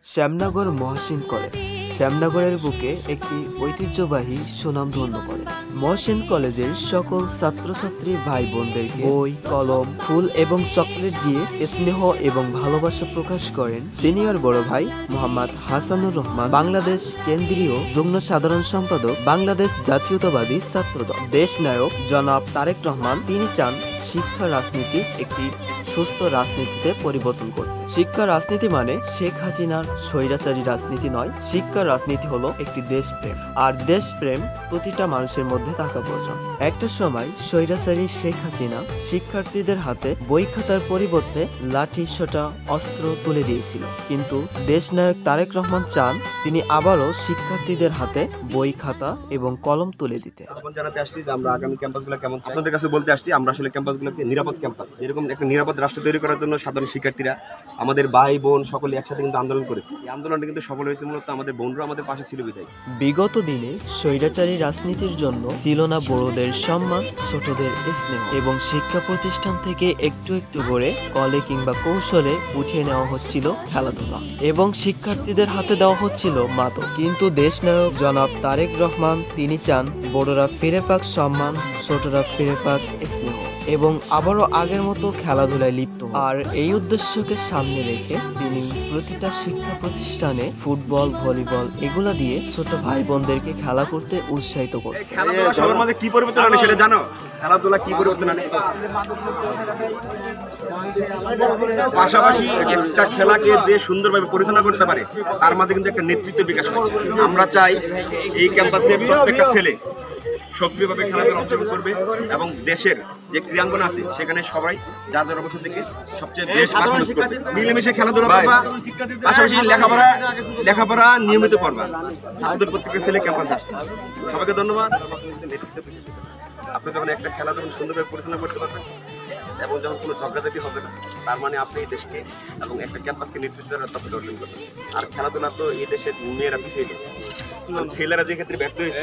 Shyamnagar Mohsin college শ্যামনগরের বুকে একটি ঐতিহ্যবাহী সুনামধন্য কলেজ। মহসিন কলেজের সকল ছাত্রছাত্রী ভাই বোনদেরকে বই, কলম, ফুল এবং চকলেট দিয়ে স্নেহ এবং ভালোবাসা প্রকাশ করেন সিনিয়র বড় ভাই মোহাম্মদ হাসানুর রহমান, বাংলাদেশ কেন্দ্রীয় যুগ্ম সাধারণ সম্পাদক, বাংলাদেশ জাতীয়তাবাদী ছাত্রদল। দেশ নায়ক জনাব তারেক রহমান তিনি চান শিক্ষা রাজনীতি একটি সুস্থ রাজনীতিতে পরিবর্তন করতে। শিক্ষা রাজনীতি মানে শেখ হাসিনার স্বৈরাচারী রাজনীতি নয়। শিক্ষা রাজনীতি হলো একটি দেশপ্রেম, আর দেশপ্রেম প্রতিটা মানুষের মধ্যে থাকা প্রয়োজন। একটা সময় স্বৈরাচারী শেখ হাসিনা শিক্ষার্থীদের হাতে বই খাতার পরিবর্তে লাঠি সোটা অস্ত্র তুলে দিয়েছিল, কিন্তু দেশনায়ক তারেক রহমান চান তিনি আবারও শিক্ষার্থীদের হাতে বই খাতা এবং কলম তুলে দিতে। জানাতে আসছি যে আমরা আগামী ক্যাম্পাসগুলো কেমন, আপনাদের কাছে বলতে আসছি আমরা আসলে ক্যাম্পাসগুলোকে নিরাপদ ক্যাম্পাস, এরকম একটা নিরাপদ রাষ্ট্র তৈরি করার জন্য সাধারণ শিক্ষার্থীরা আমাদের ভাই বোন সকলে একসাথে কিন্তু আন্দোলন করেছে। এই আন্দোলনটা কিন্তু সফল হয়েছে মূলত আমাদের বোনরা আমাদের পাশে ছিল বিধায়। বিগত দিনে স্বৈরাচারী রাজনীতির জন্য ছিল না বড়দের সম্মান, ছোটদের স্নেহ, এবং শিক্ষা প্রতিষ্ঠান থেকে একটু একটু করে কলে কিংবা কৌশলে উঠিয়ে নেওয়া হচ্ছিল খেলাধুলা এবং শিক্ষার্থীদের হাতে দেওয়া হচ্ছিল মাদক। কিন্তু দেশনায়ক জনাব তারেক রহমান তিনি চান বড়রা ফিরে পাক সম্মান, ছোটরা ফিরে পাক স্নেহ এবং আবারও আগের মতো খেলাধুলায় লিপ্ত। আর এই উদ্দেশ্যকে সামনে রেখে তিনি প্রতিটা শিক্ষা প্রতিষ্ঠানে ফুটবল, ভলিবল এগুলা দিয়ে ছোট ভাই বোনদেরকে খেলা করতে উৎসাহিত করছে। খেলাধুলা সবার মধ্যে কি পরিবর্তন আনে সেটা জানো? খেলাধুলা কি পরিবর্তন আনে? পাশাপাশি একটা খেলাকে যে সুন্দরভাবে পরিচালনা করতে পারে তার মাঝে কিন্তু একটা নেতৃত্ব বিকাশ হয়। আমরা চাই এই ক্যাম্পাসে প্রত্যেকটা ছেলে সক্রিয়ভাবে খেলাধুলা অংশগ্রহণ করবে এবং দেশের যে ক্রীড়াঙ্গন আছে সেখানে সবাই যার যার অবস্থান থেকে সবচেয়ে বেস্ট পারফরমেন্স করবে, মিলেমিশে খেলাধুলা করবা, পাশাপাশি লেখাপড়া নিয়মিত করবা। ছাত্রদের প্রত্যেকটা ছেলে ক্যাম্পাসে আসছে। সবাইকে ধন্যবাদ। আপনি যখন একটা খেলা যখন সুন্দরভাবে পরিচালনা করতে পারবেন এবং যখন কোনো ঝগড়াঝাটি হবে না, তার মানে আপনি এই দেশকে এবং একটা ক্যাম্পাসকে নেতৃত্ব দেওয়ার দক্ষতা অর্জন করবেন। আর খেলাধুলা তো এই দেশের মেয়েরা পিছিয়ে নেই, ছেলেরা যে ক্ষেত্রে ব্যর্থ হয়েছে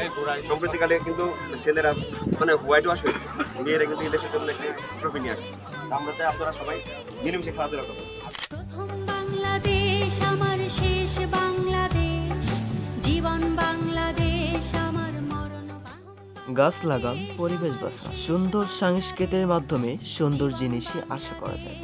সম্প্রতিকালে কিন্তু ছেলেরা মানে হোয়াইট ওয়াশ হয়েছে, মেয়েরা কিন্তু এই দেশের জন্য একটি ট্রফি নিয়ে আসছে। আমরা চাই আপনারা সবাই মিলেমিশে খেলাধুলা করবেন। প্রথম বাংলাদেশ আমার শেষ বাংলাদেশ, জীবন বাংলাদেশ আমার মরণ। গাছ লাগান, পরিবেশ বাঁচান। সুন্দর সংস্কৃতির মাধ্যমে সুন্দর জিনিসই আশা করা যায়।